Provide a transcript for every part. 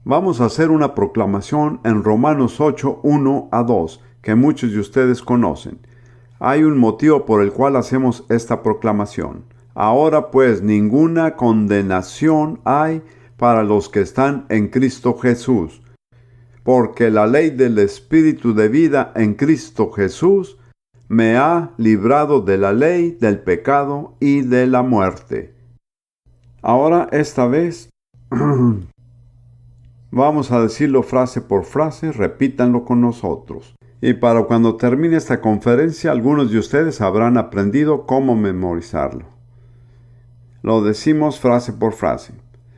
Vamos a hacer una proclamación en Romanos 8, 1 a 2, que muchos de ustedes conocen. Hay un motivo por el cual hacemos esta proclamación. Ahora pues ninguna condenación hay para los que están en Cristo Jesús, porque la ley del Espíritu de vida en Cristo Jesús me ha librado de la ley, del pecado y de la muerte. Ahora, esta vez, vamos a decirlo frase por frase, repítanlo con nosotros. Y para cuando termine esta conferencia, algunos de ustedes habrán aprendido cómo memorizarlo. Lo decimos frase por frase.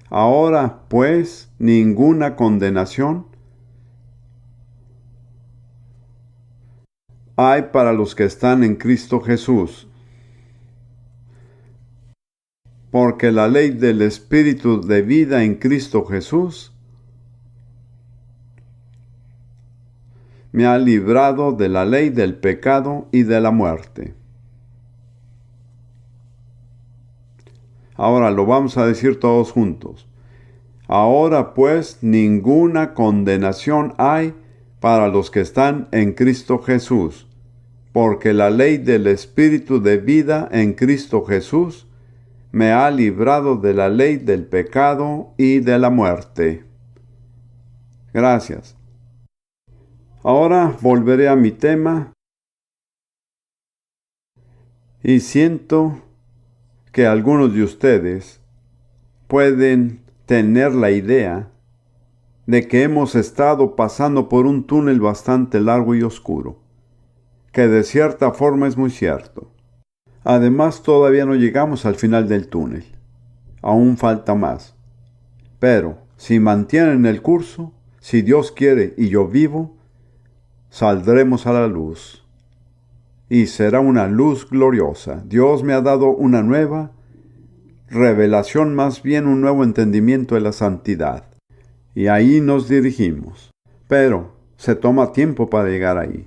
Ahora, pues, ninguna condenación hay para los que están en Cristo Jesús, porque la ley del Espíritu de vida en Cristo Jesús me ha librado de la ley del pecado y de la muerte. Ahora lo vamos a decir todos juntos. Ahora pues ninguna condenación hay para los que están en Cristo Jesús, porque la ley del Espíritu de vida en Cristo Jesús me ha librado de la ley del pecado y de la muerte. Gracias. Ahora volveré a mi tema y siento que algunos de ustedes pueden tener la idea de que hemos estado pasando por un túnel bastante largo y oscuro, que de cierta forma es muy cierto. Además, todavía no llegamos al final del túnel. Aún falta más. Pero, si mantienen el curso, si Dios quiere y yo vivo, saldremos a la luz. Y será una luz gloriosa. Dios me ha dado una nueva revelación, más bien un nuevo entendimiento de la santidad. Y ahí nos dirigimos. Pero se toma tiempo para llegar ahí.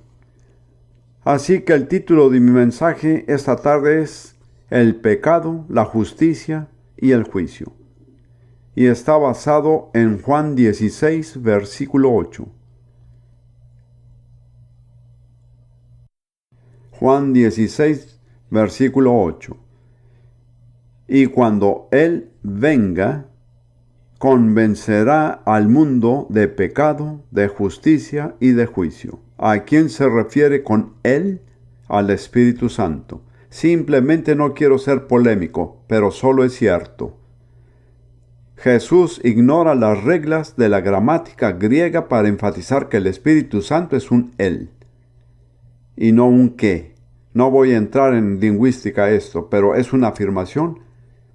Así que el título de mi mensaje esta tarde es El pecado, la justicia y el juicio. Y está basado en Juan 16, versículo 8. Juan 16, versículo 8. Y cuando Él venga, convencerá al mundo de pecado, de justicia y de juicio. ¿A quién se refiere con Él? Al Espíritu Santo. Simplemente no quiero ser polémico, pero solo es cierto. Jesús ignora las reglas de la gramática griega para enfatizar que el Espíritu Santo es un Él y no un qué. No voy a entrar en lingüística esto, pero es una afirmación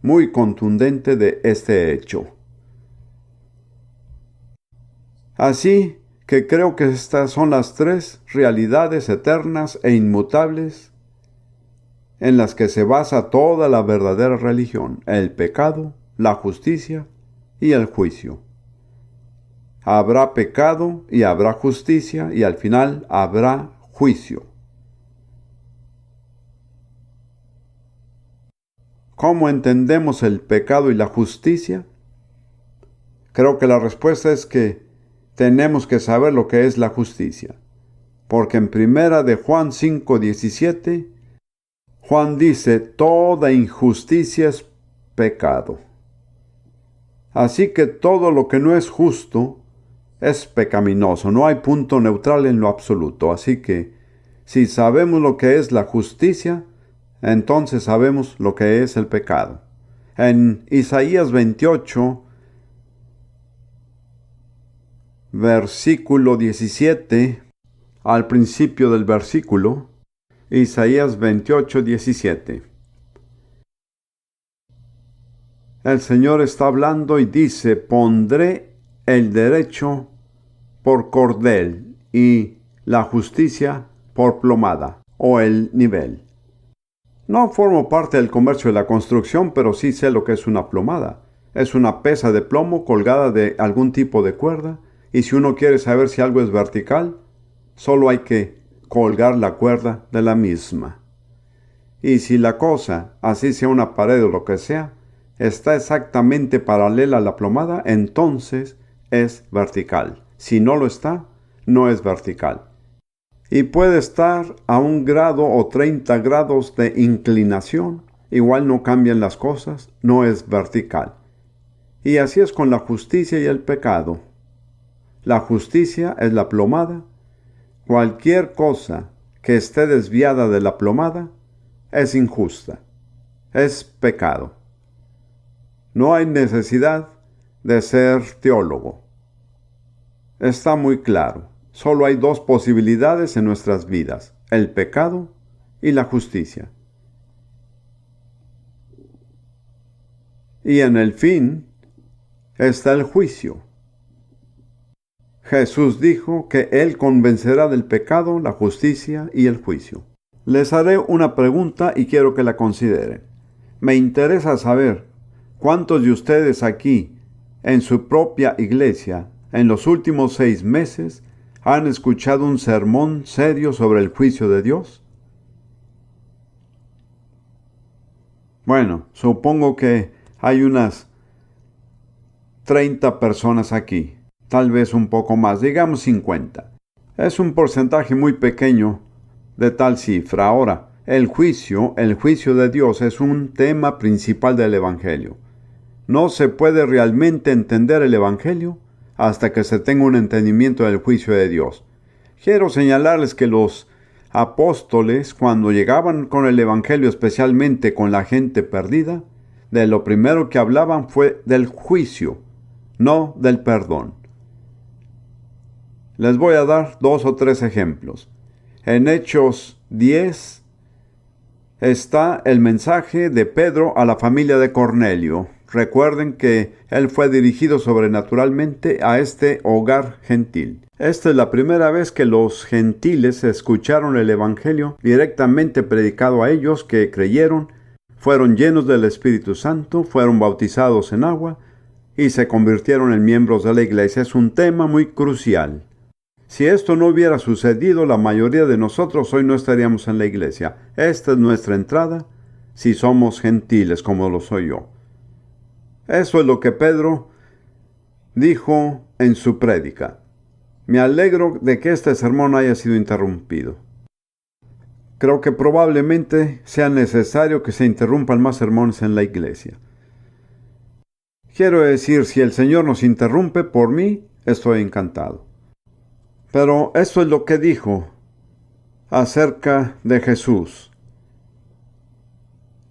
muy contundente de este hecho. Así que creo que estas son las tres realidades eternas e inmutables en las que se basa toda la verdadera religión: el pecado, la justicia y el juicio. Habrá pecado y habrá justicia y al final habrá juicio. ¿Cómo entendemos el pecado y la justicia? Creo que la respuesta es que tenemos que saber lo que es la justicia. Porque en primera de Juan 5:17, Juan dice, toda injusticia es pecado. Así que todo lo que no es justo es pecaminoso. No hay punto neutral en lo absoluto. Así que si sabemos lo que es la justicia, entonces sabemos lo que es el pecado. En Isaías 28, versículo 17, al principio del versículo, Isaías 28, 17. El Señor está hablando y dice, pondré el derecho por cordel y la justicia por plomada, o el nivel. No formo parte del comercio de la construcción, pero sí sé lo que es una plomada. Es una pesa de plomo colgada de algún tipo de cuerda, y si uno quiere saber si algo es vertical, solo hay que colgar la cuerda de la misma. Y si la cosa, así sea una pared o lo que sea, está exactamente paralela a la plomada, entonces es vertical. Si no lo está, no es vertical. Y puede estar a 1 grado o 30 grados de inclinación. Igual no cambian las cosas, no es vertical. Y así es con la justicia y el pecado. La justicia es la plomada. Cualquier cosa que esté desviada de la plomada es injusta, es pecado. No hay necesidad de ser teólogo. Está muy claro. Solo hay 2 posibilidades en nuestras vidas: el pecado y la justicia. Y en el fin está el juicio. Jesús dijo que Él convencerá del pecado, la justicia y el juicio. Les haré una pregunta y quiero que la consideren. Me interesa saber cuántos de ustedes aquí, en su propia iglesia, en los últimos 6 meses, han escuchado un sermón serio sobre el juicio de Dios. Bueno, supongo que hay unas 30 personas aquí, tal vez un poco más, digamos 50. Es un porcentaje muy pequeño de tal cifra. Ahora, el juicio de Dios es un tema principal del Evangelio. No se puede realmente entender el Evangelio hasta que se tenga un entendimiento del juicio de Dios. Quiero señalarles que los apóstoles, cuando llegaban con el Evangelio, especialmente con la gente perdida, de lo primero que hablaban fue del juicio, no del perdón. Les voy a dar 2 o 3 ejemplos. En Hechos 10 está el mensaje de Pedro a la familia de Cornelio. Recuerden que él fue dirigido sobrenaturalmente a este hogar gentil. Esta es la primera vez que los gentiles escucharon el Evangelio directamente predicado a ellos, que creyeron, fueron llenos del Espíritu Santo, fueron bautizados en agua y se convirtieron en miembros de la iglesia. Es un tema muy crucial. Si esto no hubiera sucedido, la mayoría de nosotros hoy no estaríamos en la iglesia. Esta es nuestra entrada si somos gentiles como lo soy yo. Eso es lo que Pedro dijo en su prédica. Me alegro de que este sermón haya sido interrumpido. Creo que probablemente sea necesario que se interrumpan más sermones en la iglesia. Quiero decir, si el Señor nos interrumpe, por mí, estoy encantado. Pero esto es lo que dijo acerca de Jesús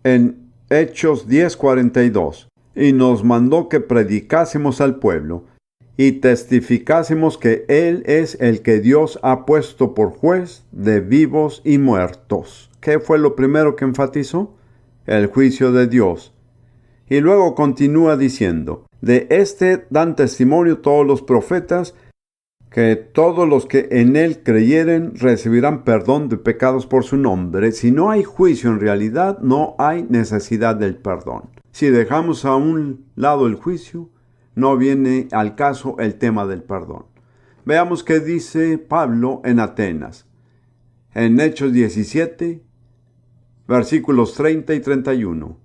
en Hechos 10:42. Y nos mandó que predicásemos al pueblo y testificásemos que Él es el que Dios ha puesto por juez de vivos y muertos. ¿Qué fue lo primero que enfatizó? El juicio de Dios. Y luego continúa diciendo, de este dan testimonio todos los profetas, que todos los que en Él creyeren recibirán perdón de pecados por su nombre. Si no hay juicio en realidad, no hay necesidad del perdón. Si dejamos a un lado el juicio, no viene al caso el tema del perdón. Veamos qué dice Pablo en Atenas. En Hechos 17, versículos 30 y 31.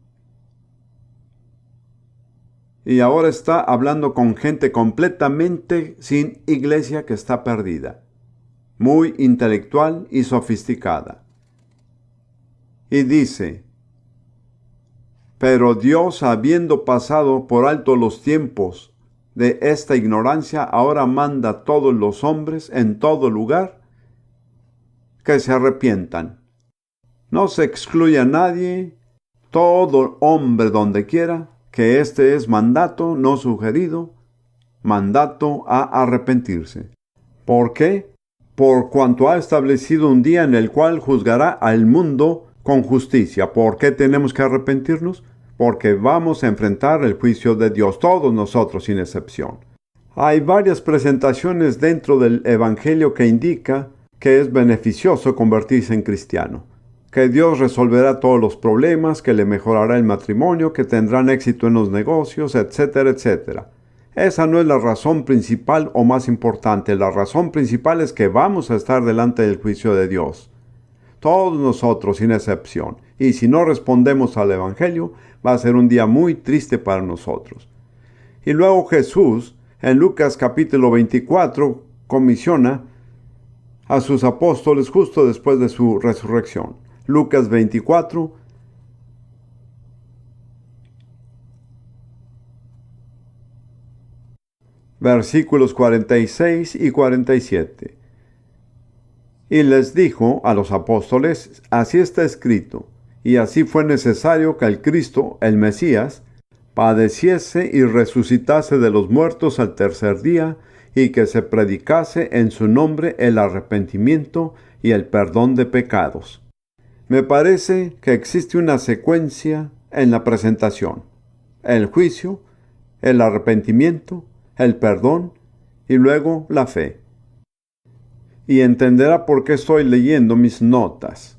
Y ahora está hablando con gente completamente sin iglesia, que está perdida, muy intelectual y sofisticada. Y dice, pero Dios, habiendo pasado por alto los tiempos de esta ignorancia, ahora manda a todos los hombres en todo lugar que se arrepientan. No se excluye a nadie, todo hombre donde quiera, que este es mandato no sugerido, mandato a arrepentirse. ¿Por qué? Por cuanto ha establecido un día en el cual juzgará al mundo con justicia. ¿Por qué tenemos que arrepentirnos? Porque vamos a enfrentar el juicio de Dios, todos nosotros sin excepción. Hay varias presentaciones dentro del Evangelio que indica que es beneficioso convertirse en cristiano, que Dios resolverá todos los problemas, que le mejorará el matrimonio, que tendrán éxito en los negocios, etcétera, etcétera. Esa no es la razón principal o más importante. La razón principal es que vamos a estar delante del juicio de Dios. Todos nosotros, sin excepción. Y si no respondemos al Evangelio, va a ser un día muy triste para nosotros. Y luego Jesús, En Lucas capítulo 24 comisiona a sus apóstoles justo después de su resurrección. Lucas 24, versículos 46 y 47. Y les dijo a los apóstoles: así está escrito, y así fue necesario que el Cristo, el Mesías, padeciese y resucitase de los muertos al tercer día, y que se predicase en su nombre el arrepentimiento y el perdón de pecados. Me parece que existe una secuencia en la presentación: el juicio, el arrepentimiento, el perdón y luego la fe. Y entenderá por qué estoy leyendo mis notas.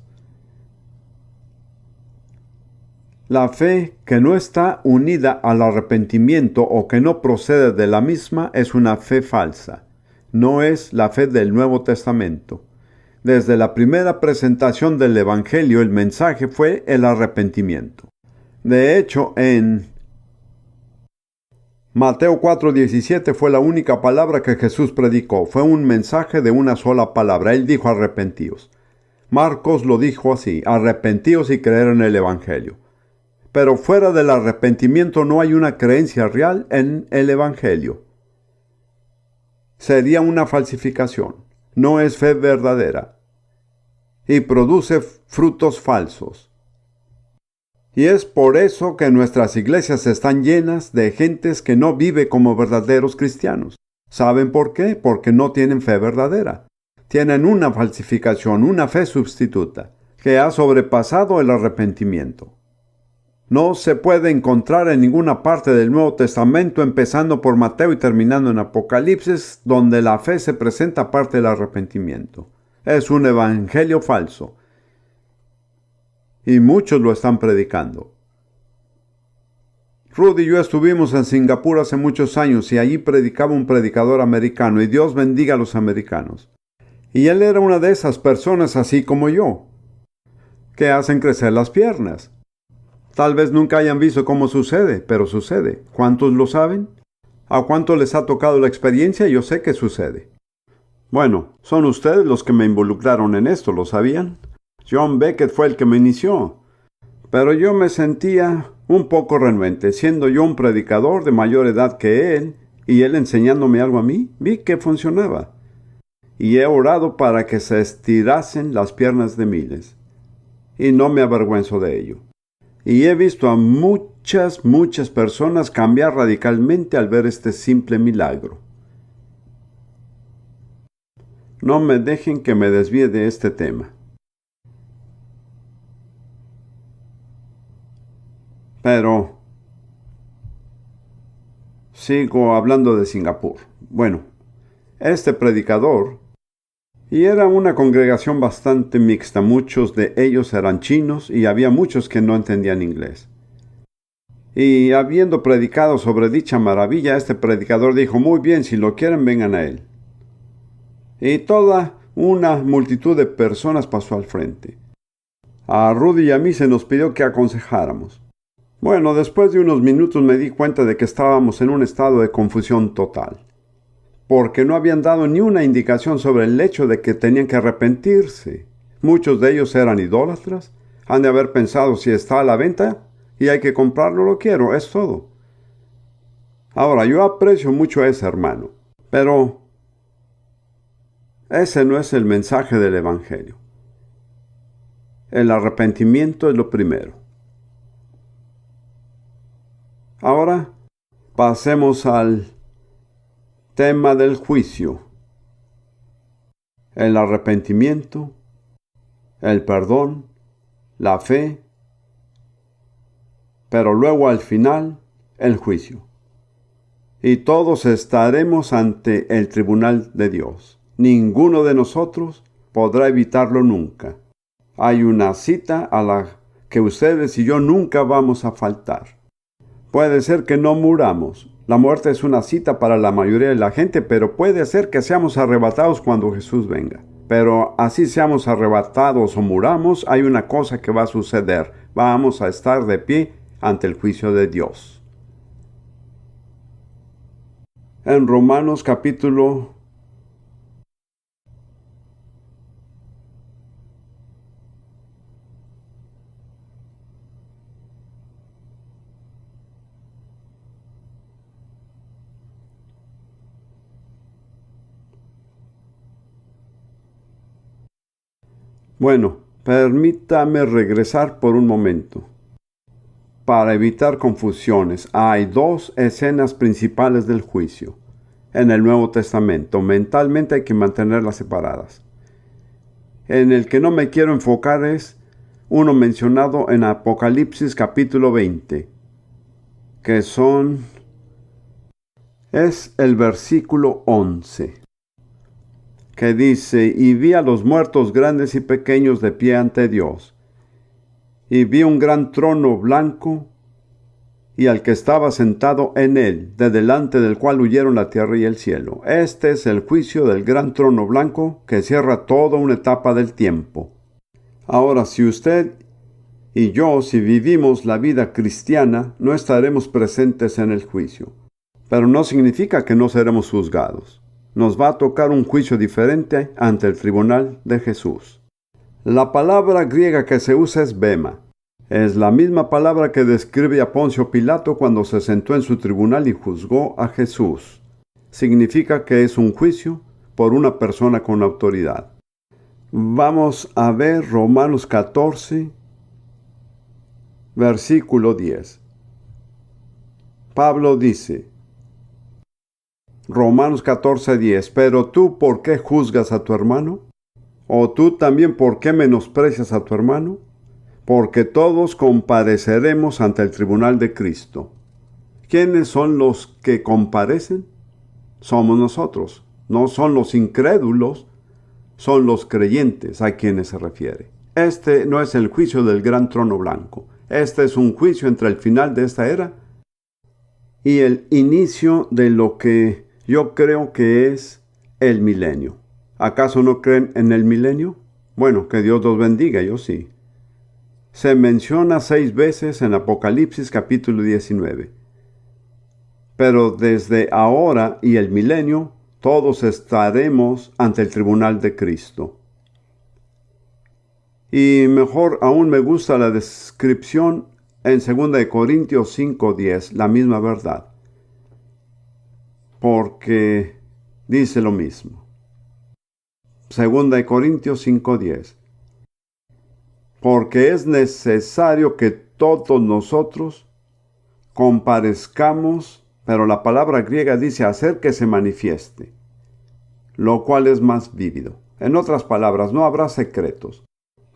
La fe que no está unida al arrepentimiento o que no procede de la misma es una fe falsa. No es la fe del Nuevo Testamento. Desde la primera presentación del Evangelio, el mensaje fue el arrepentimiento. De hecho, en Mateo 4:17 fue la única palabra que Jesús predicó. Fue un mensaje de una sola palabra. Él dijo: arrepentíos. Marcos lo dijo así: arrepentíos y creer en el Evangelio. Pero fuera del arrepentimiento no hay una creencia real en el Evangelio. Sería una falsificación. No es fe verdadera. Y produce frutos falsos. Y es por eso que nuestras iglesias están llenas de gentes que no vive como verdaderos cristianos. ¿Saben por qué? Porque no tienen fe verdadera. Tienen una falsificación, una fe sustituta, que ha sobrepasado el arrepentimiento. No se puede encontrar en ninguna parte del Nuevo Testamento, empezando por Mateo y terminando en Apocalipsis, donde la fe se presenta aparte del arrepentimiento. Es un evangelio falso. Y muchos lo están predicando. Rudy y yo estuvimos en Singapur hace muchos años y allí predicaba un predicador americano, y Dios bendiga a los americanos. Y él era una de esas personas así como yo, que hacen crecer las piernas. Tal vez nunca hayan visto cómo sucede, pero sucede. ¿Cuántos lo saben? ¿A cuántos les ha tocado la experiencia? Yo sé que sucede. Bueno, son ustedes los que me involucraron en esto, ¿lo sabían? John Beckett fue el que me inició. Pero yo me sentía un poco renuente, siendo yo un predicador de mayor edad que él, y él enseñándome algo a mí, vi que funcionaba. Y he orado para que se estirasen las piernas de miles. Y no me avergüenzo de ello. Y he visto a muchas personas cambiar radicalmente al ver este simple milagro. No me dejen que me desvíe de este tema. Pero sigo hablando de Singapur. Bueno, este predicador, y era una congregación bastante mixta, muchos de ellos eran chinos y había muchos que no entendían inglés. Y habiendo predicado sobre dicha maravilla, este predicador dijo: muy bien, si lo quieren, vengan a él. Y toda una multitud de personas pasó al frente. A Rudy y a mí se nos pidió que aconsejáramos. Bueno, después de unos minutos me di cuenta de que estábamos en un estado de confusión total, porque no habían dado ni una indicación sobre el hecho de que tenían que arrepentirse. Muchos de ellos eran idólatras. Han de haber pensado: si está a la venta y hay que comprarlo, lo quiero, es todo. Ahora, yo aprecio mucho a ese hermano, pero ese no es el mensaje del Evangelio. El arrepentimiento es lo primero. Ahora pasemos al tema del juicio. El arrepentimiento, el perdón, la fe, pero luego al final el juicio. Y todos estaremos ante el tribunal de Dios. Ninguno de nosotros podrá evitarlo nunca. Hay una cita a la que ustedes y yo nunca vamos a faltar. Puede ser que no muramos. La muerte es una cita para la mayoría de la gente, pero puede ser que seamos arrebatados cuando Jesús venga. Pero así seamos arrebatados o muramos, hay una cosa que va a suceder. Vamos a estar de pie ante el juicio de Dios. en Romanos capítulo 'Bueno, permítame regresar por un momento. Para evitar confusiones, hay dos escenas principales del juicio en el Nuevo Testamento. Mentalmente hay que mantenerlas separadas. En el que no me quiero enfocar es uno mencionado en Apocalipsis capítulo 20, que es el versículo 11, que dice: y vi a los muertos grandes y pequeños de pie ante Dios, y vi un gran trono blanco, y al que estaba sentado en él, de delante del cual huyeron la tierra y el cielo. Este es el juicio del gran trono blanco que cierra toda una etapa del tiempo. Ahora, si usted y yo, si vivimos la vida cristiana, no estaremos presentes en el juicio. Pero no significa que no seremos juzgados. Nos va a tocar un juicio diferente ante el tribunal de Jesús. La palabra griega que se usa es bema. Es la misma palabra que describe a Poncio Pilato cuando se sentó en su tribunal y juzgó a Jesús. Significa que es un juicio por una persona con autoridad. Vamos a ver Romanos 14, versículo 10. Pablo dice, Romanos 14, 10, pero tú, ¿por qué juzgas a tu hermano? ¿O tú también por qué menosprecias a tu hermano? Porque todos compareceremos ante el tribunal de Cristo. ¿Quiénes son los que comparecen? Somos nosotros. No son los incrédulos, son los creyentes a quienes se refiere. Este no es el juicio del gran trono blanco. Este es un juicio entre el final de esta era y el inicio de lo que yo creo que es el milenio. ¿Acaso no creen en el milenio? Bueno, que Dios los bendiga, yo sí. Se menciona 6 veces en Apocalipsis capítulo 19. Pero desde ahora y el milenio, todos estaremos ante el tribunal de Cristo. Y mejor aún me gusta la descripción en 2 Corintios 5:10, la misma verdad. Porque dice lo mismo. 2 Corintios 5:10. Porque es necesario que todos nosotros comparezcamos, pero la palabra griega dice hacer que se manifieste, lo cual es más vívido. En otras palabras, no habrá secretos.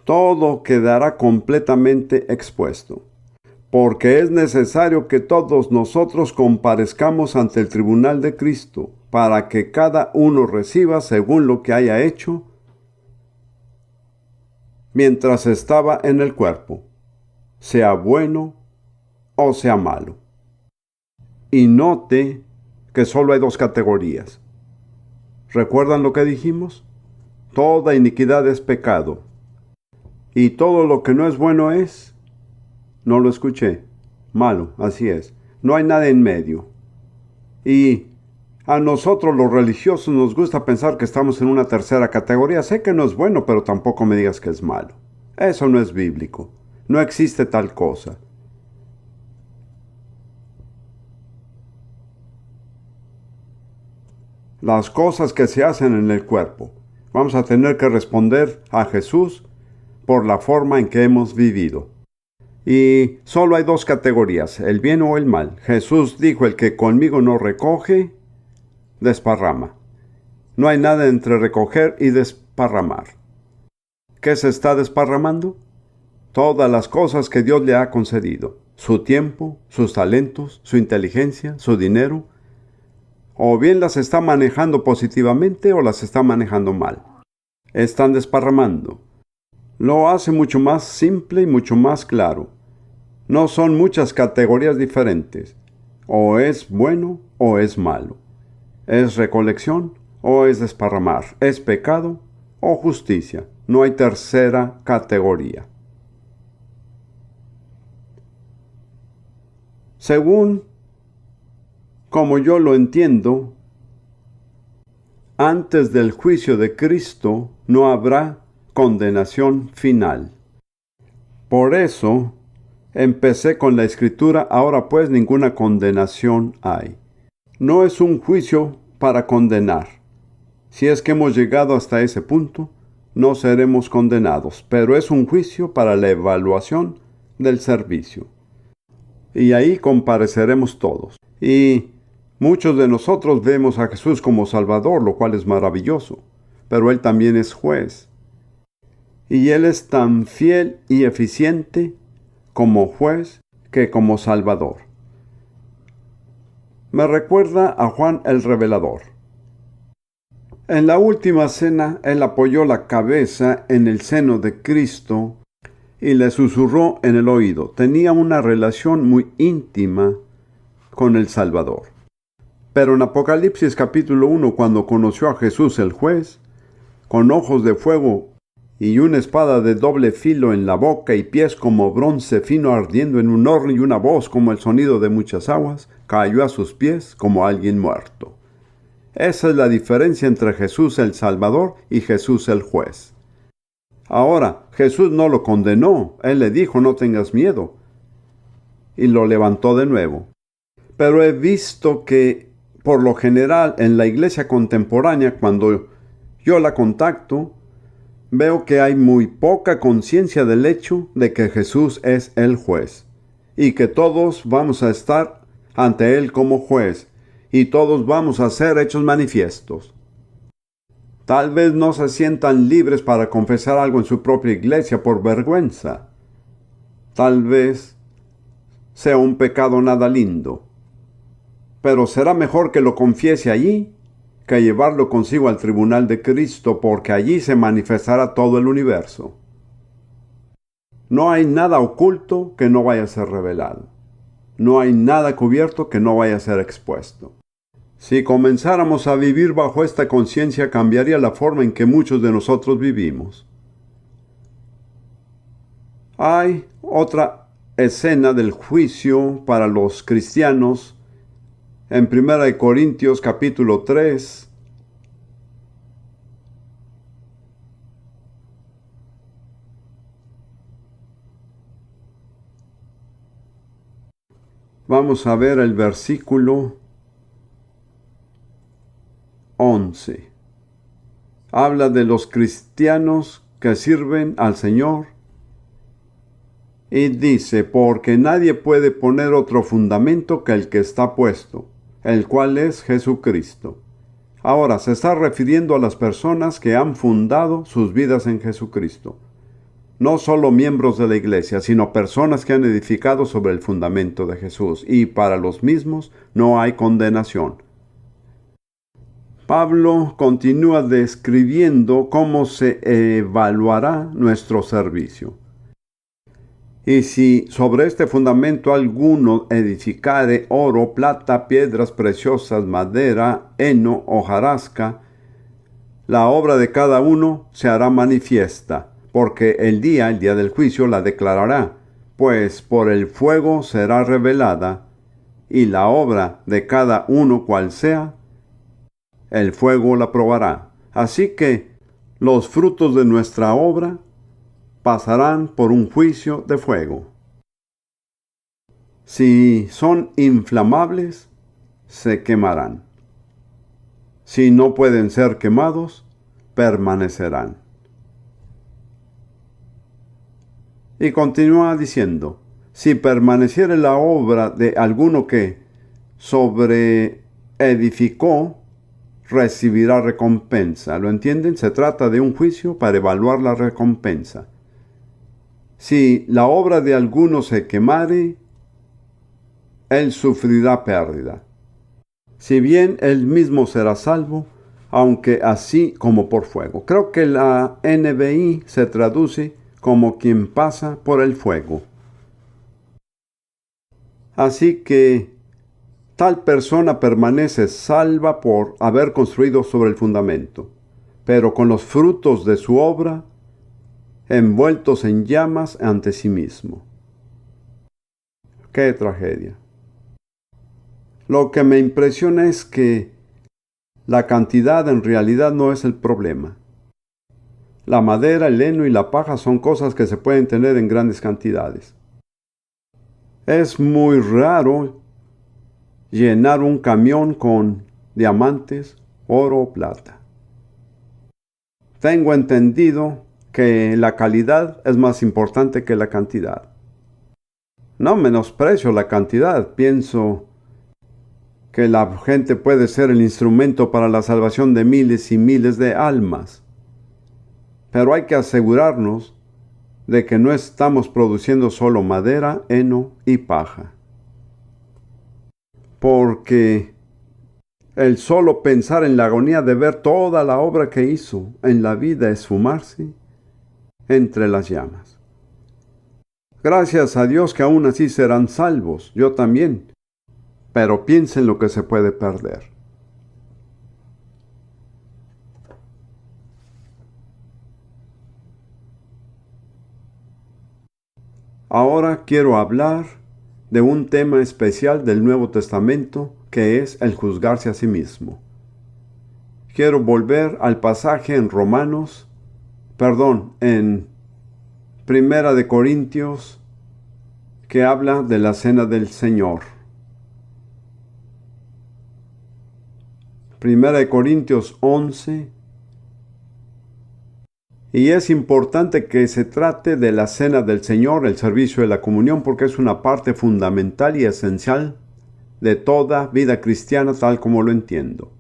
Todo quedará completamente expuesto. Porque es necesario que todos nosotros comparezcamos ante el tribunal de Cristo, para que cada uno reciba según lo que haya hecho mientras estaba en el cuerpo, sea bueno o sea malo. Y note que solo hay 2 categorías. ¿Recuerdan lo que dijimos? Toda iniquidad es pecado. Y todo lo que no es bueno es, no lo escuché, malo, así es. No hay nada en medio. Y a nosotros los religiosos nos gusta pensar que estamos en una tercera categoría. Sé que no es bueno, pero tampoco me digas que es malo. Eso no es bíblico. No existe tal cosa. Las cosas que se hacen en el cuerpo, vamos a tener que responder a Jesús por la forma en que hemos vivido. Y solo hay 2 categorías, el bien o el mal. Jesús dijo, el que conmigo no recoge, desparrama. No hay nada entre recoger y desparramar. ¿Qué se está desparramando? Todas las cosas que Dios le ha concedido. Su tiempo, sus talentos, su inteligencia, su dinero. O bien las está manejando positivamente o las está manejando mal. Están desparramando. Lo hace mucho más simple y mucho más claro. No son muchas categorías diferentes. O es bueno o es malo. ¿Es recolección o es desparramar? ¿Es pecado o justicia? No hay tercera categoría. Según como yo lo entiendo, antes del juicio de Cristo no habrá condenación final. Por eso empecé con la escritura, ahora pues ninguna condenación hay. No es un juicio para condenar. Si es que hemos llegado hasta ese punto, no seremos condenados, pero es un juicio para la evaluación del servicio. Y ahí compareceremos todos. Y muchos de nosotros vemos a Jesús como Salvador, lo cual es maravilloso, pero Él también es juez. Y Él es tan fiel y eficiente como juez que como Salvador. Me recuerda a Juan el Revelador. En la última cena, Él apoyó la cabeza en el seno de Cristo y le susurró en el oído. Tenía una relación muy íntima con el Salvador. Pero en Apocalipsis capítulo 1, cuando conoció a Jesús el juez, con ojos de fuego y una espada de doble filo en la boca y pies como bronce fino ardiendo en un horno y una voz como el sonido de muchas aguas, cayó a sus pies como alguien muerto. Esa es la diferencia entre Jesús el Salvador y Jesús el juez. Ahora, Jesús no lo condenó. Él le dijo, no tengas miedo. Y lo levantó de nuevo. Pero he visto que, por lo general, en la iglesia contemporánea, cuando yo la contacto, veo que hay muy poca conciencia del hecho de que Jesús es el juez. Y que todos vamos a estar ante Él como juez. Y todos vamos a ser hechos manifiestos. Tal vez no se sientan libres para confesar algo en su propia iglesia por vergüenza. Tal vez sea un pecado nada lindo. Pero será mejor que lo confiese allí que llevarlo consigo al tribunal de Cristo, porque allí se manifestará todo el universo. No hay nada oculto que no vaya a ser revelado. No hay nada cubierto que no vaya a ser expuesto. Si comenzáramos a vivir bajo esta conciencia, cambiaría la forma en que muchos de nosotros vivimos. Hay otra escena del juicio para los cristianos en 1 Corintios capítulo 3. Vamos a ver el versículo 11. Habla de los cristianos que sirven al Señor y dice, porque nadie puede poner otro fundamento que el que está puesto, el cual es Jesucristo. Ahora se está refiriendo a las personas que han fundado sus vidas en Jesucristo. No solo miembros de la iglesia, sino personas que han edificado sobre el fundamento de Jesús. Y para los mismos no hay condenación. Pablo continúa describiendo cómo se evaluará nuestro servicio. Y si sobre este fundamento alguno edificare oro, plata, piedras preciosas, madera, heno, hojarasca, la obra de cada uno se hará manifiesta, porque el día del juicio la declarará, pues por el fuego será revelada, y la obra de cada uno cual sea, el fuego la probará. Así que los frutos de nuestra obra pasarán por un juicio de fuego. Si son inflamables, se quemarán. Si no pueden ser quemados, permanecerán. Y continúa diciendo, si permaneciere la obra de alguno que sobre edificó, recibirá recompensa. ¿Lo entienden? Se trata de un juicio para evaluar la recompensa. Si la obra de alguno se quemare, él sufrirá pérdida. Si bien él mismo será salvo, aunque así como por fuego. Creo que la NBI se traduce como quien pasa por el fuego. Así que tal persona permanece salva por haber construido sobre el fundamento, pero con los frutos de su obra envueltos en llamas ante sí mismo. ¡Qué tragedia! Lo que me impresiona es que La cantidad en realidad no es el problema. La madera, el heno y la paja son cosas que se pueden tener en grandes cantidades. Es muy raro llenar un camión con diamantes, oro o plata. Tengo entendido que la calidad es más importante que la cantidad. No menosprecio la cantidad, pienso que la gente puede ser el instrumento para la salvación de miles y miles de almas. Pero hay que asegurarnos de que no estamos produciendo solo madera, heno y paja. Porque el solo pensar en la agonía de ver toda la obra que hizo en la vida esfumarse entre las llamas. Gracias a Dios que aún así serán salvos, yo también. Pero piensen lo que se puede perder. Ahora quiero hablar de un tema especial del Nuevo Testamento, que es el juzgarse a sí mismo. Quiero volver al pasaje en en Primera de Corintios, que habla de la cena del Señor. Primera de Corintios 11. Y es importante que se trate de la cena del Señor, el servicio de la comunión, porque es una parte fundamental y esencial de toda vida cristiana tal como lo entiendo.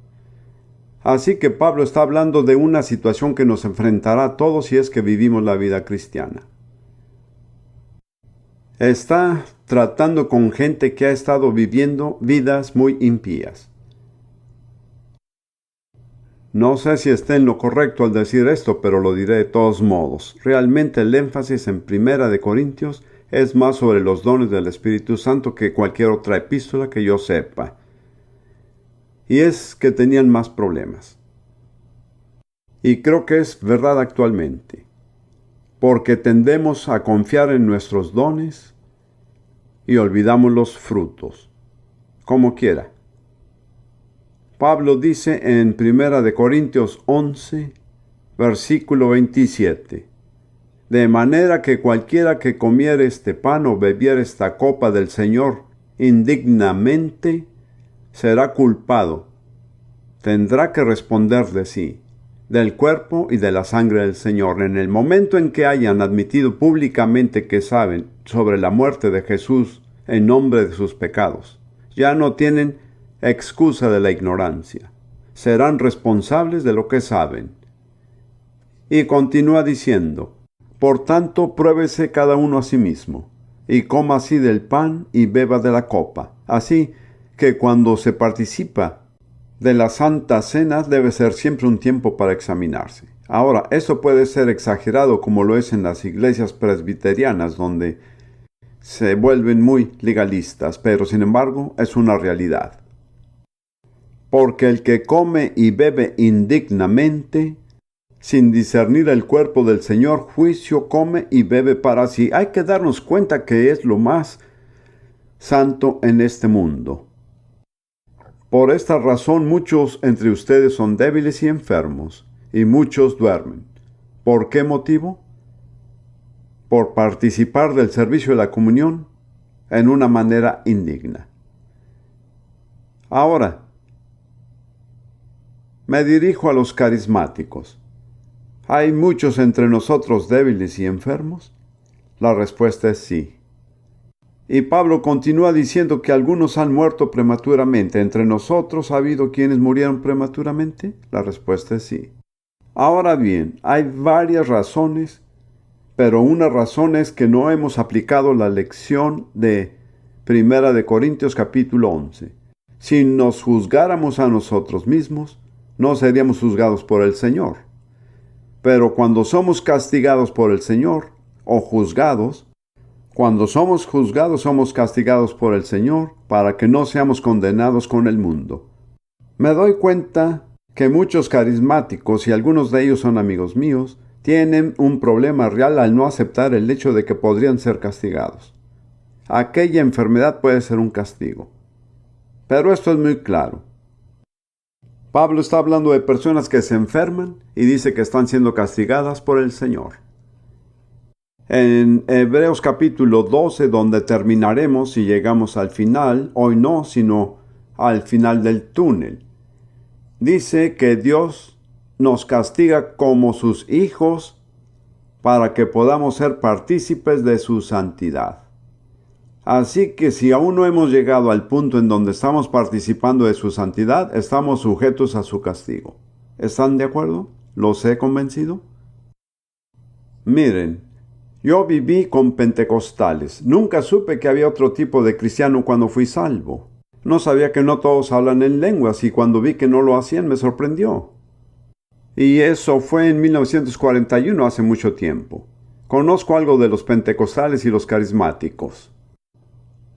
Así que Pablo está hablando de una situación que nos enfrentará a todos si es que vivimos la vida cristiana. Está tratando con gente que ha estado viviendo vidas muy impías. No sé si esté en lo correcto al decir esto, pero lo diré de todos modos. Realmente el énfasis en Primera de Corintios es más sobre los dones del Espíritu Santo que cualquier otra epístola que yo sepa. Y es que tenían más problemas. Y creo que es verdad actualmente. Porque tendemos a confiar en nuestros dones y olvidamos los frutos. Como quiera. Pablo dice en 1 Corintios 11, versículo 27, de manera que cualquiera que comiere este pan o bebiere esta copa del Señor indignamente, será culpado. Tendrá que responder de sí, del cuerpo y de la sangre del Señor. En el momento en que hayan admitido públicamente que saben sobre la muerte de Jesús en nombre de sus pecados, ya no tienen excusa de la ignorancia. Serán responsables de lo que saben. Y continúa diciendo, por tanto, pruébese cada uno a sí mismo, y coma así del pan y beba de la copa. Así que cuando se participa de la Santa Cena debe ser siempre un tiempo para examinarse. Ahora, eso puede ser exagerado como lo es en las iglesias presbiterianas, donde se vuelven muy legalistas, pero sin embargo es una realidad. Porque el que come y bebe indignamente, sin discernir el cuerpo del Señor, juicio come y bebe para sí. Hay que darnos cuenta que es lo más santo en este mundo. Por esta razón muchos entre ustedes son débiles y enfermos, y muchos duermen. ¿Por qué motivo? Por participar del servicio de la comunión en una manera indigna. Ahora, me dirijo a los carismáticos. ¿Hay muchos entre nosotros débiles y enfermos? La respuesta es sí. Y Pablo continúa diciendo que algunos han muerto prematuramente. ¿Entre nosotros ha habido quienes murieron prematuramente? La respuesta es sí. Ahora bien, hay varias razones, pero una razón es que no hemos aplicado la lección de 1 Corintios capítulo 11. Si nos juzgáramos a nosotros mismos, no seríamos juzgados por el Señor. Pero cuando somos castigados por el Señor, o juzgados, cuando somos juzgados somos castigados por el Señor para que no seamos condenados con el mundo. Me doy cuenta que muchos carismáticos, y algunos de ellos son amigos míos, tienen un problema real al no aceptar el hecho de que podrían ser castigados. Aquella enfermedad puede ser un castigo. Pero esto es muy claro. Pablo está hablando de personas que se enferman y dice que están siendo castigadas por el Señor. En Hebreos capítulo 12, donde terminaremos y llegamos al final, hoy no, sino al final del túnel, dice que Dios nos castiga como sus hijos para que podamos ser partícipes de su santidad. Así que si aún no hemos llegado al punto en donde estamos participando de su santidad, estamos sujetos a su castigo. ¿Están de acuerdo? ¿Los he convencido? Miren, yo viví con pentecostales. Nunca supe que había otro tipo de cristiano cuando fui salvo. No sabía que no todos hablan en lenguas y cuando vi que no lo hacían me sorprendió. Y eso fue en 1941, hace mucho tiempo. Conozco algo de los pentecostales y los carismáticos.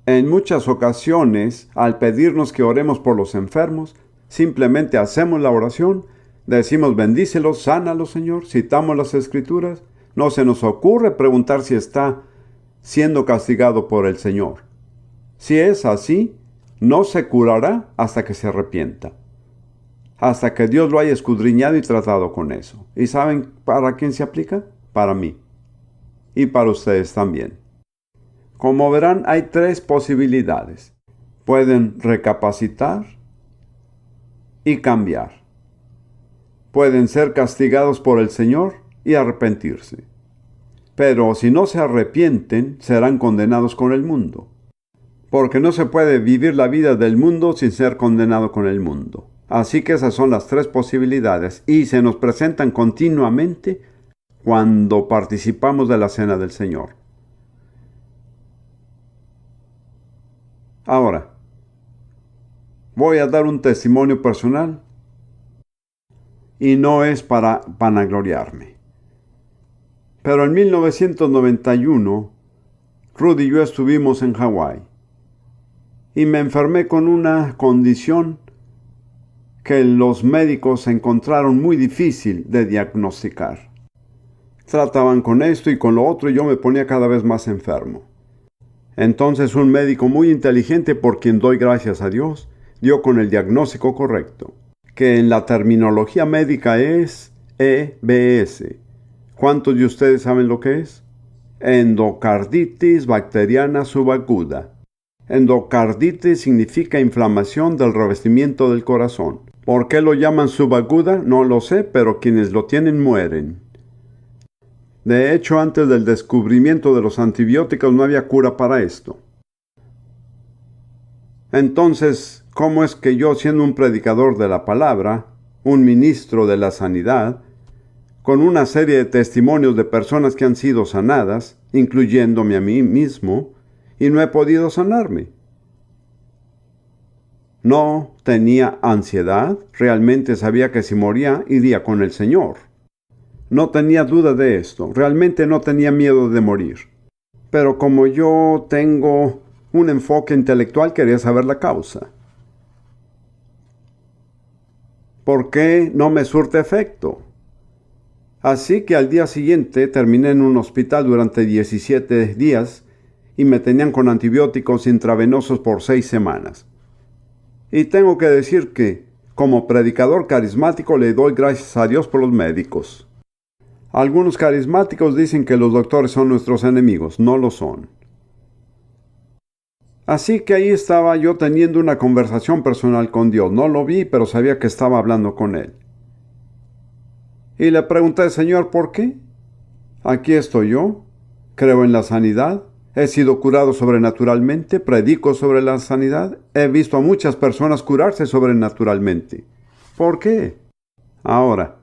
En muchas ocasiones, al pedirnos que oremos por los enfermos, simplemente hacemos la oración, decimos bendícelos, sánalos, Señor, citamos las Escrituras. No se nos ocurre preguntar si está siendo castigado por el Señor. Si es así, no se curará hasta que se arrepienta. Hasta que Dios lo haya escudriñado y tratado con eso. ¿Y saben para quién se aplica? Para mí. Y para ustedes también. Como verán, hay 3 posibilidades. Pueden recapacitar y cambiar. Pueden ser castigados por el Señor y arrepentirse. Pero si no se arrepienten, serán condenados con el mundo. Porque no se puede vivir la vida del mundo sin ser condenado con el mundo. Así que esas son las 3 posibilidades y se nos presentan continuamente cuando participamos de la cena del Señor. Ahora, voy a dar un testimonio personal y no es para vanagloriarme. Pero en 1991, Rudy y yo estuvimos en Hawái y me enfermé con una condición que los médicos encontraron muy difícil de diagnosticar. Trataban con esto y con lo otro y yo me ponía cada vez más enfermo. Entonces un médico muy inteligente, por quien doy gracias a Dios, dio con el diagnóstico correcto, que en la terminología médica es EBS. ¿Cuántos de ustedes saben lo que es? Endocarditis bacteriana subaguda. Endocarditis significa inflamación del revestimiento del corazón. ¿Por qué lo llaman subaguda? No lo sé, pero quienes lo tienen mueren. De hecho, antes del descubrimiento de los antibióticos no había cura para esto. Entonces, ¿cómo es que yo, siendo un predicador de la palabra, un ministro de la sanidad, con una serie de testimonios de personas que han sido sanadas, incluyéndome a mí mismo, y no he podido sanarme? No tenía ansiedad, realmente sabía que si moría, iría con el Señor. No tenía duda de esto, realmente no tenía miedo de morir. Pero como yo tengo un enfoque intelectual, quería saber la causa. ¿Por qué no me surte efecto? Así que al día siguiente terminé en un hospital durante 17 días y me tenían con antibióticos intravenosos por 6 semanas. Y tengo que decir que, como predicador carismático, le doy gracias a Dios por los médicos. Algunos carismáticos dicen que los doctores son nuestros enemigos. No lo son. Así que ahí estaba yo teniendo una conversación personal con Dios. No lo vi, pero sabía que estaba hablando con Él. Y le pregunté, Señor, ¿por qué? Aquí estoy yo. Creo en la sanidad. He sido curado sobrenaturalmente. Predico sobre la sanidad. He visto a muchas personas curarse sobrenaturalmente. ¿Por qué? Ahora,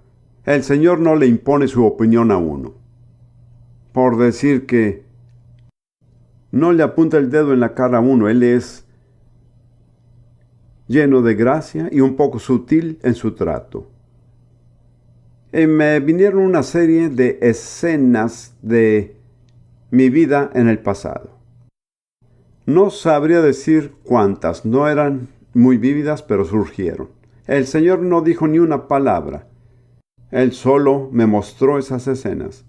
el Señor no le impone su opinión a uno. Por decir que no le apunta el dedo en la cara a uno. Él es lleno de gracia y un poco sutil en su trato. Y me vinieron una serie de escenas de mi vida en el pasado. No sabría decir cuántas, no eran muy vívidas, pero surgieron. El Señor no dijo ni una palabra. Él solo me mostró esas escenas.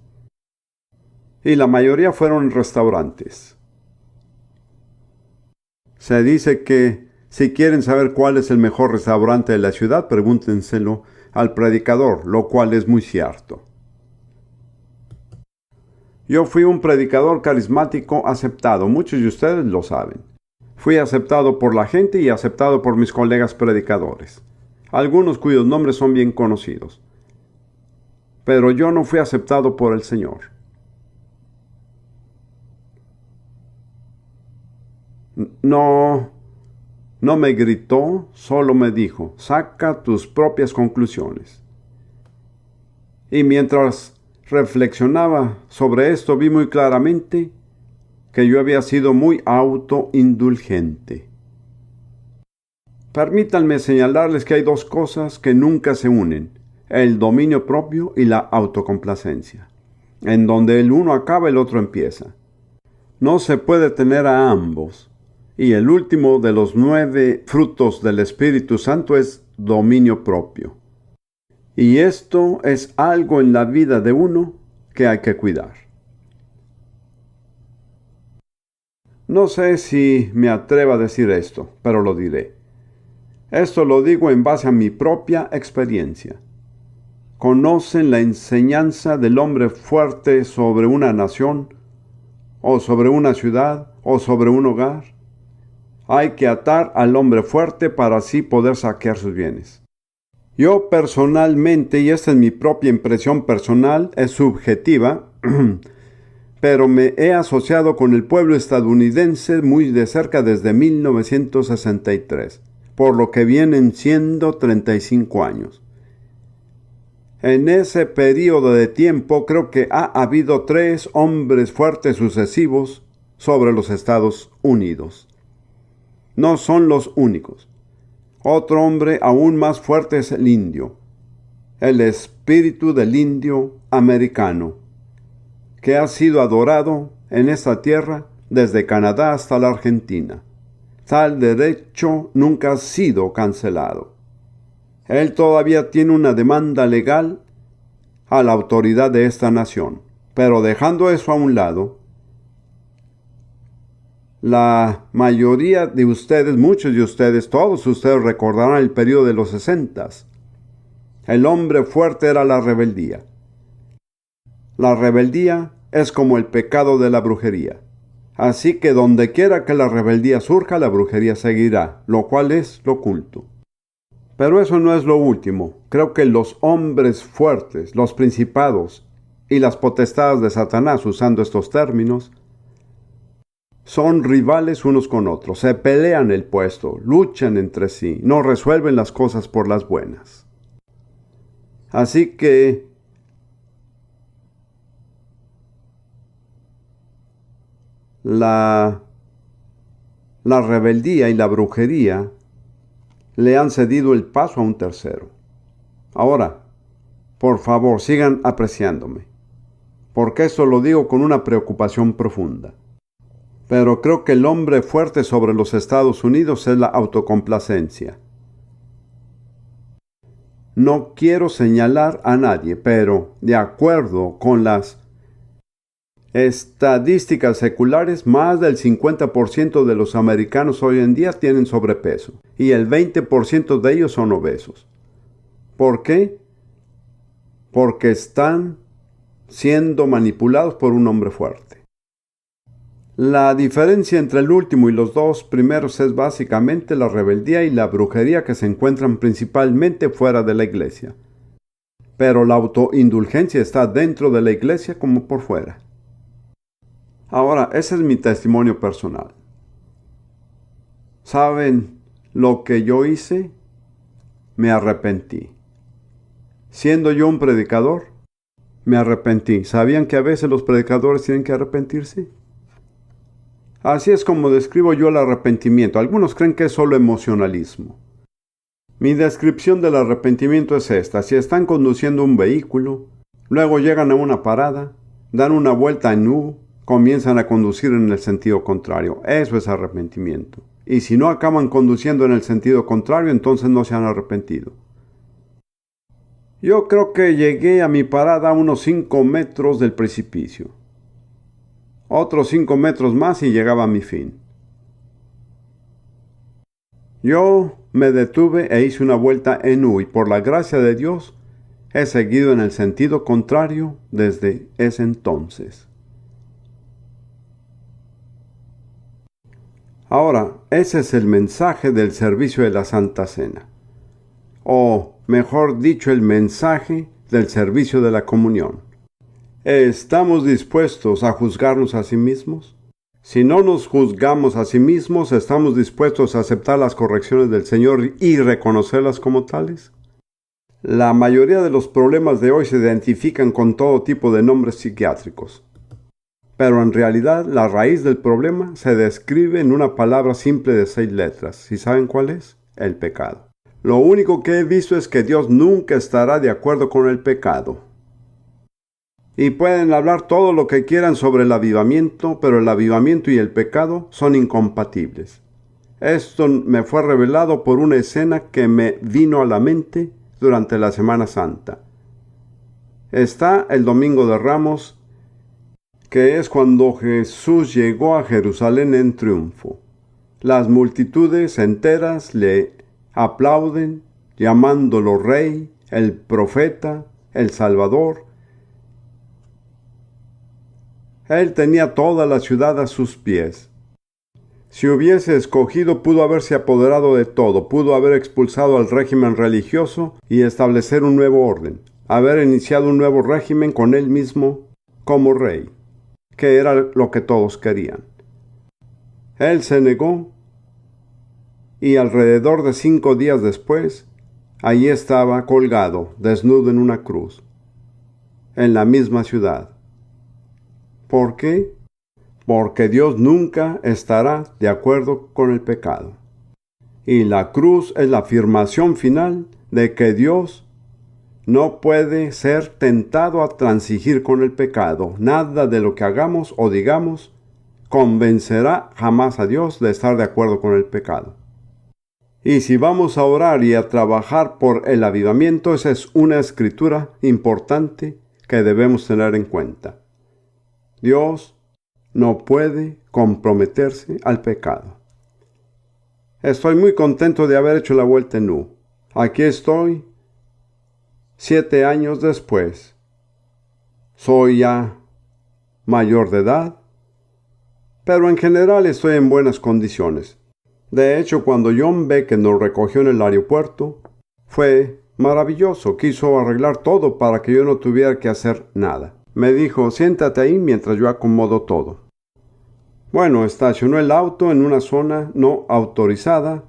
Y la mayoría fueron en restaurantes. Se dice que Si quieren saber cuál es el mejor restaurante de la ciudad, pregúntenselo al predicador, lo cual es muy cierto. Yo fui un predicador carismático aceptado, muchos de ustedes lo saben. Fui aceptado por la gente y aceptado por mis colegas predicadores, algunos cuyos nombres son bien conocidos. Pero yo no fui aceptado por el Señor. No me gritó, solo me dijo, saca tus propias conclusiones. Y mientras reflexionaba sobre esto, vi muy claramente que yo había sido muy autoindulgente. Permítanme señalarles que hay dos cosas que nunca se unen: el dominio propio y la autocomplacencia. En donde el uno acaba, el otro empieza. No se puede tener a ambos. Y el último de los 9 frutos del Espíritu Santo es dominio propio. Y esto es algo en la vida de uno que hay que cuidar. No sé si me atrevo a decir esto, pero lo diré. Esto lo digo en base a mi propia experiencia. ¿Conocen la enseñanza del hombre fuerte sobre una nación, o sobre una ciudad, o sobre un hogar? Hay que atar al hombre fuerte para así poder saquear sus bienes. Yo personalmente, y esta es mi propia impresión personal, es subjetiva, pero me he asociado con el pueblo estadounidense muy de cerca desde 1963, por lo que vienen siendo 35 años. En ese periodo de tiempo creo que ha habido 3 hombres fuertes sucesivos sobre los Estados Unidos. No son los únicos. Otro hombre aún más fuerte es el indio, el espíritu del indio americano, que ha sido adorado en esta tierra desde Canadá hasta la Argentina. Tal derecho nunca ha sido cancelado. Él todavía tiene una demanda legal a la autoridad de esta nación, pero dejando eso a un lado, la mayoría de ustedes, muchos de ustedes, todos ustedes recordarán el periodo de los 60s. El hombre fuerte era la rebeldía. La rebeldía es como el pecado de la brujería. Así que donde quiera que la rebeldía surja, la brujería seguirá, lo cual es lo oculto. Pero eso no es lo último. Creo que los hombres fuertes, los principados y las potestades de Satanás, usando estos términos, son rivales unos con otros, se pelean el puesto, luchan entre sí, no resuelven las cosas por las buenas. Así que la rebeldía y la brujería le han cedido el paso a un tercero. Ahora, por favor, sigan apreciándome, porque esto lo digo con una preocupación profunda. Pero creo que el hombre fuerte sobre los Estados Unidos es la autocomplacencia. No quiero señalar a nadie, pero de acuerdo con las estadísticas seculares, más del 50% de los americanos hoy en día tienen sobrepeso y el 20% de ellos son obesos. ¿Por qué? Porque están siendo manipulados por un hombre fuerte. La diferencia entre el último y los 2 primeros es básicamente la rebeldía y la brujería, que se encuentran principalmente fuera de la iglesia. Pero la autoindulgencia está dentro de la iglesia como por fuera. Ahora, ese es mi testimonio personal. ¿Saben lo que yo hice? Me arrepentí. Siendo yo un predicador, me arrepentí. ¿Sabían que a veces los predicadores tienen que arrepentirse? Así es como describo yo el arrepentimiento. Algunos creen que es solo emocionalismo. Mi descripción del arrepentimiento es esta. Si están conduciendo un vehículo, luego llegan a una parada, dan una vuelta en U, comienzan a conducir en el sentido contrario. Eso es arrepentimiento. Y si no acaban conduciendo en el sentido contrario, entonces no se han arrepentido. Yo creo que llegué a mi parada a unos 5 metros del precipicio. Otros 5 metros más y llegaba a mi fin. Yo me detuve e hice una vuelta en U y por la gracia de Dios he seguido en el sentido contrario desde ese entonces. Ahora, ese es el mensaje del servicio de la Santa Cena. O, mejor dicho, el mensaje del servicio de la comunión. ¿Estamos dispuestos a juzgarnos a sí mismos? Si no nos juzgamos a sí mismos, ¿estamos dispuestos a aceptar las correcciones del Señor y reconocerlas como tales? La mayoría de los problemas de hoy se identifican con todo tipo de nombres psiquiátricos. Pero en realidad la raíz del problema se describe en una palabra simple de 6 letras. ¿Y saben cuál es? El pecado. Lo único que he visto es que Dios nunca estará de acuerdo con el pecado. Y pueden hablar todo lo que quieran sobre el avivamiento, pero el avivamiento y el pecado son incompatibles. Esto me fue revelado por una escena que me vino a la mente durante la Semana Santa. Está el Domingo de Ramos, que es cuando Jesús llegó a Jerusalén en triunfo. Las multitudes enteras le aplauden, llamándolo Rey, el Profeta, el Salvador. Él tenía toda la ciudad a sus pies. Si hubiese escogido, pudo haberse apoderado de todo, pudo haber expulsado al régimen religioso y establecer un nuevo orden, haber iniciado un nuevo régimen con él mismo como rey, que era lo que todos querían. Él se negó y alrededor de 5 días después, allí estaba colgado, desnudo en una cruz, en la misma ciudad. ¿Por qué? Porque Dios nunca estará de acuerdo con el pecado. Y la cruz es la afirmación final de que Dios no puede ser tentado a transigir con el pecado. Nada de lo que hagamos o digamos convencerá jamás a Dios de estar de acuerdo con el pecado. Y si vamos a orar y a trabajar por el avivamiento, esa es una escritura importante que debemos tener en cuenta. Dios no puede comprometerse al pecado. Estoy muy contento de haber hecho la vuelta en U. Aquí estoy, 7 años después. Soy ya mayor de edad, pero en general estoy en buenas condiciones. De hecho, cuando John Beck nos recogió en el aeropuerto, fue maravilloso. Quiso arreglar todo para que yo no tuviera que hacer nada. Me dijo, siéntate ahí mientras yo acomodo todo. Bueno, estacionó el auto en una zona no autorizada,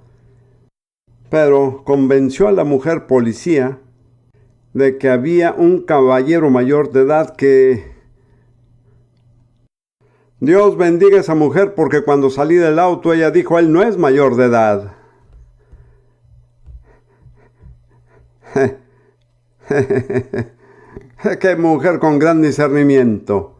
pero convenció a la mujer policía de que había un caballero mayor de edad que... Dios bendiga a esa mujer porque cuando salí del auto ella dijo, él no es mayor de edad. ¡Qué mujer con gran discernimiento!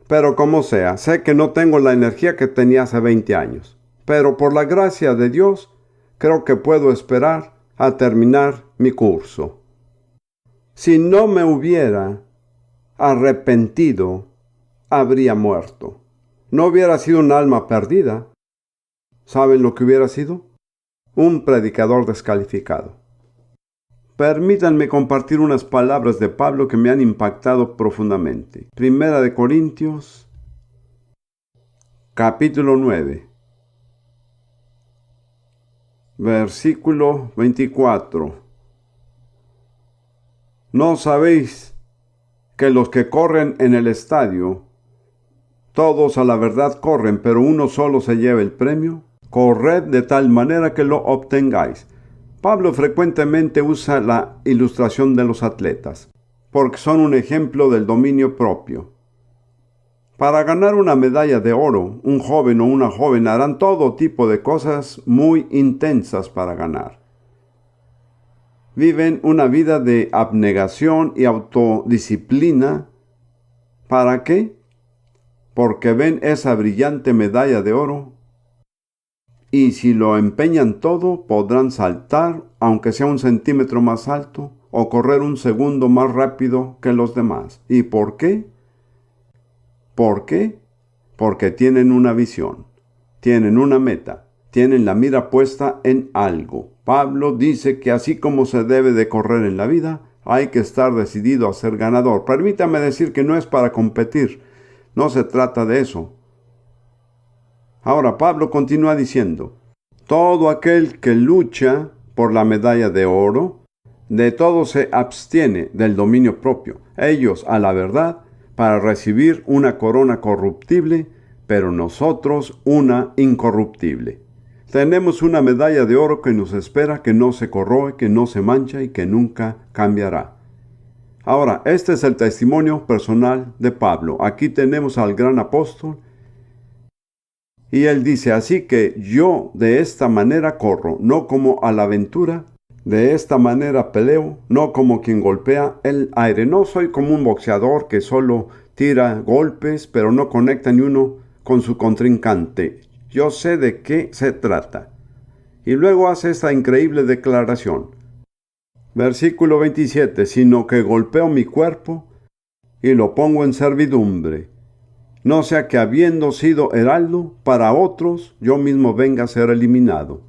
Pero como sea, sé que no tengo la energía que tenía hace 20 años. Pero por la gracia de Dios, creo que puedo esperar a terminar mi curso. Si no me hubiera arrepentido, habría muerto. No hubiera sido un alma perdida. ¿Saben lo que hubiera sido? Un predicador descalificado. Permítanme compartir unas palabras de Pablo que me han impactado profundamente. Primera de Corintios, capítulo 9, versículo 24. ¿No sabéis que los que corren en el estadio, todos a la verdad corren, pero uno solo se lleva el premio? Corred de tal manera que lo obtengáis. Pablo frecuentemente usa la ilustración de los atletas, porque son un ejemplo del dominio propio. Para ganar una medalla de oro, un joven o una joven harán todo tipo de cosas muy intensas para ganar. Viven una vida de abnegación y autodisciplina. ¿Para qué? Porque ven esa brillante medalla de oro y si lo empeñan todo, podrán saltar, aunque sea 1 centímetro más alto, o correr 1 segundo más rápido que los demás. ¿Y por qué? ¿Por qué? Porque tienen una visión. tienen una meta, tienen la mira puesta en algo. Pablo dice que así como se debe de correr en la vida, hay que estar decidido a ser ganador. Permítame decir que no es para competir, no se trata de eso. Ahora, Pablo continúa diciendo, todo aquel que lucha por la medalla de oro, de todo se abstiene del dominio propio, ellos a la verdad, para recibir una corona corruptible, pero nosotros una incorruptible. Tenemos una medalla de oro que nos espera, que no se corroe, que no se mancha y que nunca cambiará. Ahora, este es el testimonio personal de Pablo. Aquí tenemos al gran apóstol. Y él dice, así que yo de esta manera corro, no como a la aventura, de esta manera peleo, no como quien golpea el aire. No soy como un boxeador que solo tira golpes, pero no conecta ni uno con su contrincante. Yo sé de qué se trata. Y luego hace esta increíble declaración. Versículo 27, sino que golpeo mi cuerpo y lo pongo en servidumbre. No sea que habiendo sido heraldo para otros, yo mismo venga a ser eliminado.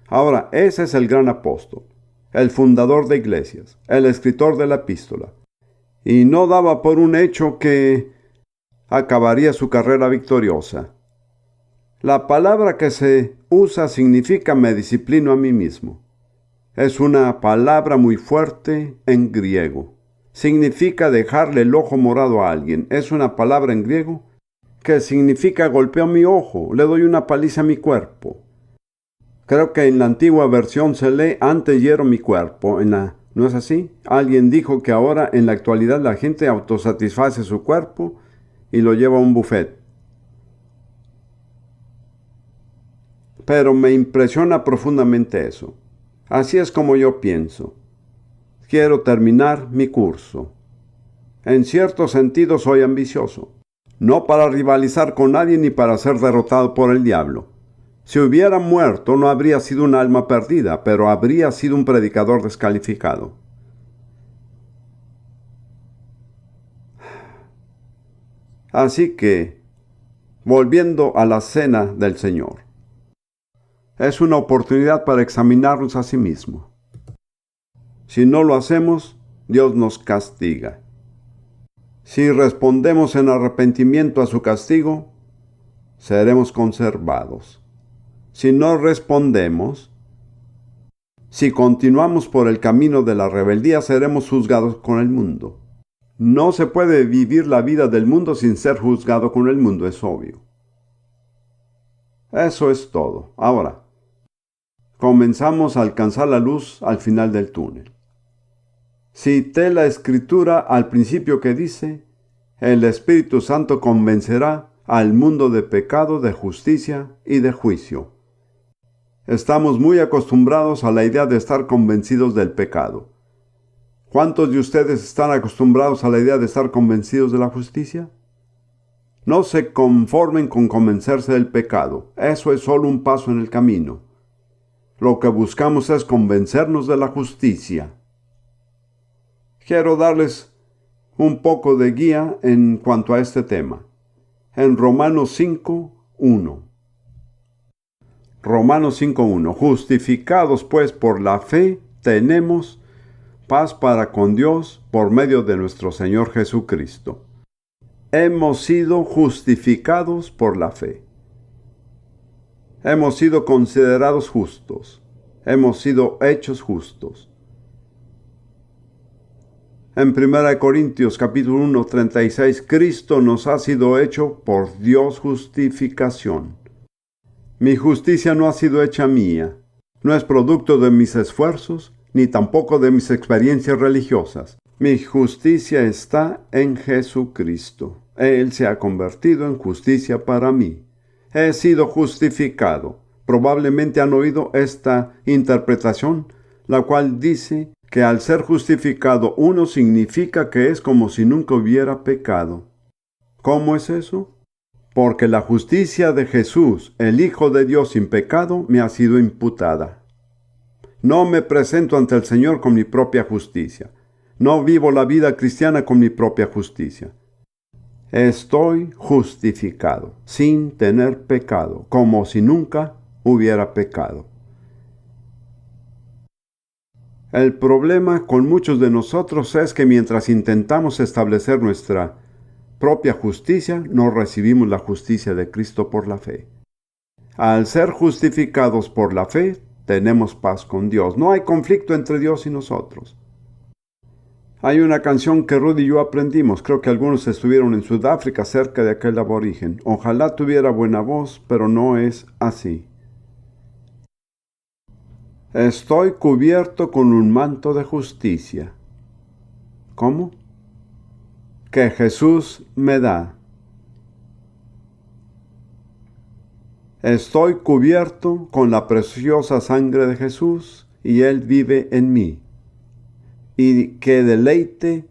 Ahora, ese es el gran apóstol, el fundador de iglesias, el escritor de la epístola. Y no daba por un hecho que acabaría su carrera victoriosa. La palabra que se usa significa me disciplino a mí mismo. Es una palabra muy fuerte en griego. Significa dejarle el ojo morado a alguien. Es una palabra en griego que significa golpeo mi ojo, le doy una paliza a mi cuerpo. Creo que en la antigua versión se lee antes hiero mi cuerpo. ¿No es así? Alguien dijo que ahora en la actualidad la gente autosatisface su cuerpo y lo lleva a un buffet. Pero me impresiona profundamente eso. Así es como yo pienso. Quiero terminar mi curso. En cierto sentido soy ambicioso. No para rivalizar con nadie ni para ser derrotado por el diablo. Si hubiera muerto no habría sido un alma perdida, pero habría sido un predicador descalificado. Así que, volviendo a la cena del Señor, es una oportunidad para examinarnos a sí mismos. Si no lo hacemos, Dios nos castiga. Si respondemos en arrepentimiento a su castigo, seremos conservados. Si no respondemos, si continuamos por el camino de la rebeldía, seremos juzgados con el mundo. No se puede vivir la vida del mundo sin ser juzgado con el mundo, es obvio. Eso es todo. Ahora, comenzamos a alcanzar la luz al final del túnel. Cité la escritura al principio que dice, el Espíritu Santo convencerá al mundo de pecado, de justicia y de juicio. Estamos muy acostumbrados a la idea de estar convencidos del pecado. ¿Cuántos de ustedes están acostumbrados a la idea de estar convencidos de la justicia? No se conformen con convencerse del pecado. Eso es solo un paso en el camino. Lo que buscamos es convencernos de la justicia. Quiero darles un poco de guía en cuanto a este tema. En Romanos 5:1. Romanos 5:1. Justificados pues por la fe, tenemos paz para con Dios por medio de nuestro Señor Jesucristo. Hemos sido justificados por la fe. Hemos sido considerados justos. Hemos sido hechos justos. En 1 Corintios capítulo 1, 36, Cristo nos ha sido hecho por Dios justificación. Mi justicia no ha sido hecha mía. No es producto de mis esfuerzos, ni tampoco de mis experiencias religiosas. Mi justicia está en Jesucristo. Él se ha convertido en justicia para mí. He sido justificado. Probablemente han oído esta interpretación, la cual dice que al ser justificado uno significa que es como si nunca hubiera pecado. ¿Cómo es eso? Porque la justicia de Jesús, el Hijo de Dios sin pecado, me ha sido imputada. No me presento ante el Señor con mi propia justicia. No vivo la vida cristiana con mi propia justicia. Estoy justificado, sin tener pecado, como si nunca hubiera pecado. El problema con muchos de nosotros es que mientras intentamos establecer nuestra propia justicia, no recibimos la justicia de Cristo por la fe. Al ser justificados por la fe, tenemos paz con Dios. No hay conflicto entre Dios y nosotros. Hay una canción que Rudy y yo aprendimos. Creo que algunos estuvieron en Sudáfrica cerca de aquel aborigen. Ojalá tuviera buena voz, pero no es así. Estoy cubierto con un manto de justicia. ¿Cómo? Que Jesús me da. Estoy cubierto con la preciosa sangre de Jesús y Él vive en mí. Y qué deleite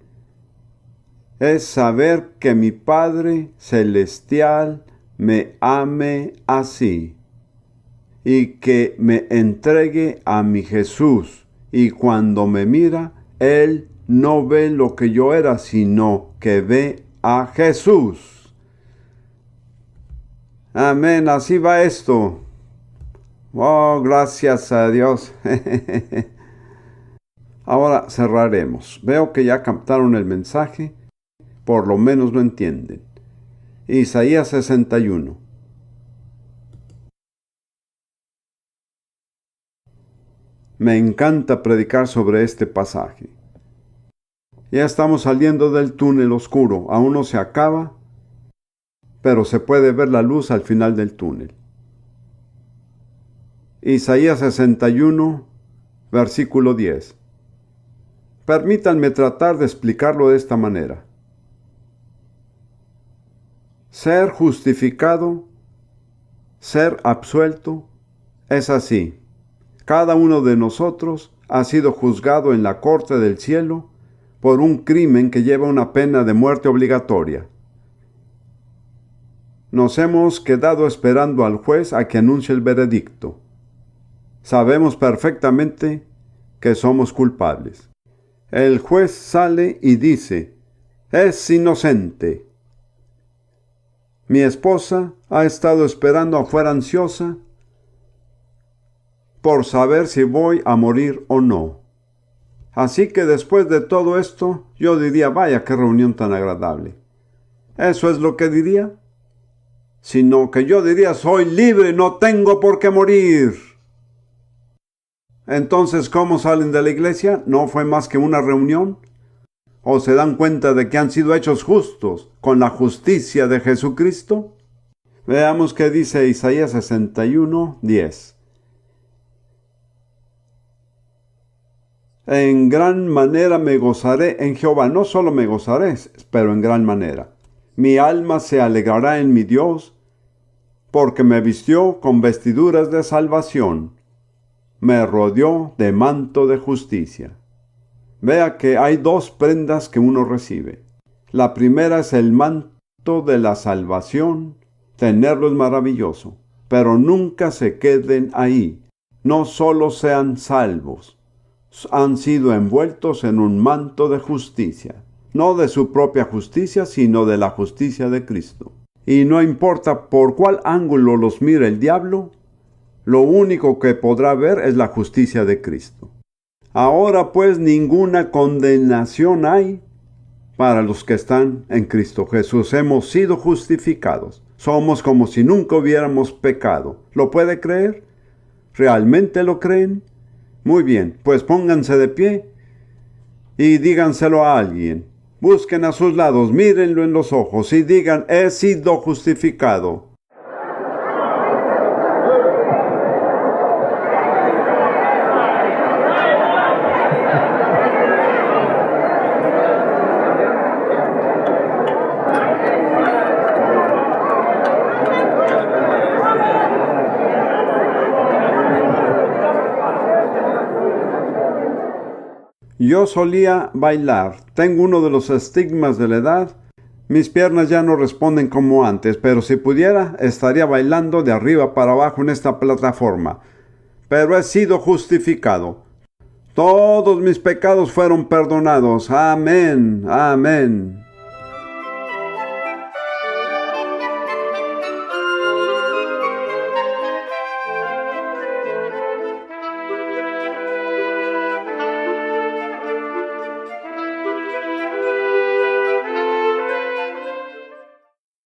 es saber que mi Padre Celestial me ame así y que me entregue a mi Jesús. Y cuando me mira, Él no ve lo que yo era, sino que ve a Jesús. Amén, así va esto. Oh, gracias a Dios. Ahora cerraremos. Veo que ya captaron el mensaje, por lo menos lo entienden. Isaías 61. Me encanta predicar sobre este pasaje. Ya estamos saliendo del túnel oscuro. Aún no se acaba, pero se puede ver la luz al final del túnel. Isaías 61, versículo 10. Permítanme tratar de explicarlo de esta manera. Ser justificado, ser absuelto, es así. Cada uno de nosotros ha sido juzgado en la corte del cielo por un crimen que lleva una pena de muerte obligatoria. Nos hemos quedado esperando al juez a que anuncie el veredicto. Sabemos perfectamente que somos culpables. El juez sale y dice, es inocente. Mi esposa ha estado esperando afuera ansiosa por saber si voy a morir o no. Así que después de todo esto, yo diría, vaya, qué reunión tan agradable. Eso es lo que diría. Sino que yo diría, soy libre, no tengo por qué morir. Entonces, ¿cómo salen de la iglesia? ¿No fue más que una reunión? ¿O se dan cuenta de que han sido hechos justos con la justicia de Jesucristo? Veamos qué dice Isaías 61, 10. En gran manera me gozaré en Jehová. No solo me gozaré, pero en gran manera. Mi alma se alegrará en mi Dios, porque me vistió con vestiduras de salvación. Me rodeó de manto de justicia. Vea que hay dos prendas que uno recibe. La primera es el manto de la salvación. Tenerlo es maravilloso, pero nunca se queden ahí. No solo sean salvos, han sido envueltos en un manto de justicia. No de su propia justicia, sino de la justicia de Cristo. Y no importa por cuál ángulo los mire el diablo, lo único que podrá ver es la justicia de Cristo. Ahora pues ninguna condenación hay para los que están en Cristo Jesús. Hemos sido justificados. Somos como si nunca hubiéramos pecado. ¿Lo puede creer? ¿Realmente lo creen? Muy bien, pues pónganse de pie y díganselo a alguien. Busquen a sus lados, mírenlo en los ojos y digan, he sido justificado. Yo solía bailar. Tengo uno de los estigmas de la edad. Mis piernas ya no responden como antes, pero si pudiera, estaría bailando de arriba para abajo en esta plataforma. Pero he sido justificado. Todos mis pecados fueron perdonados. Amén, amén.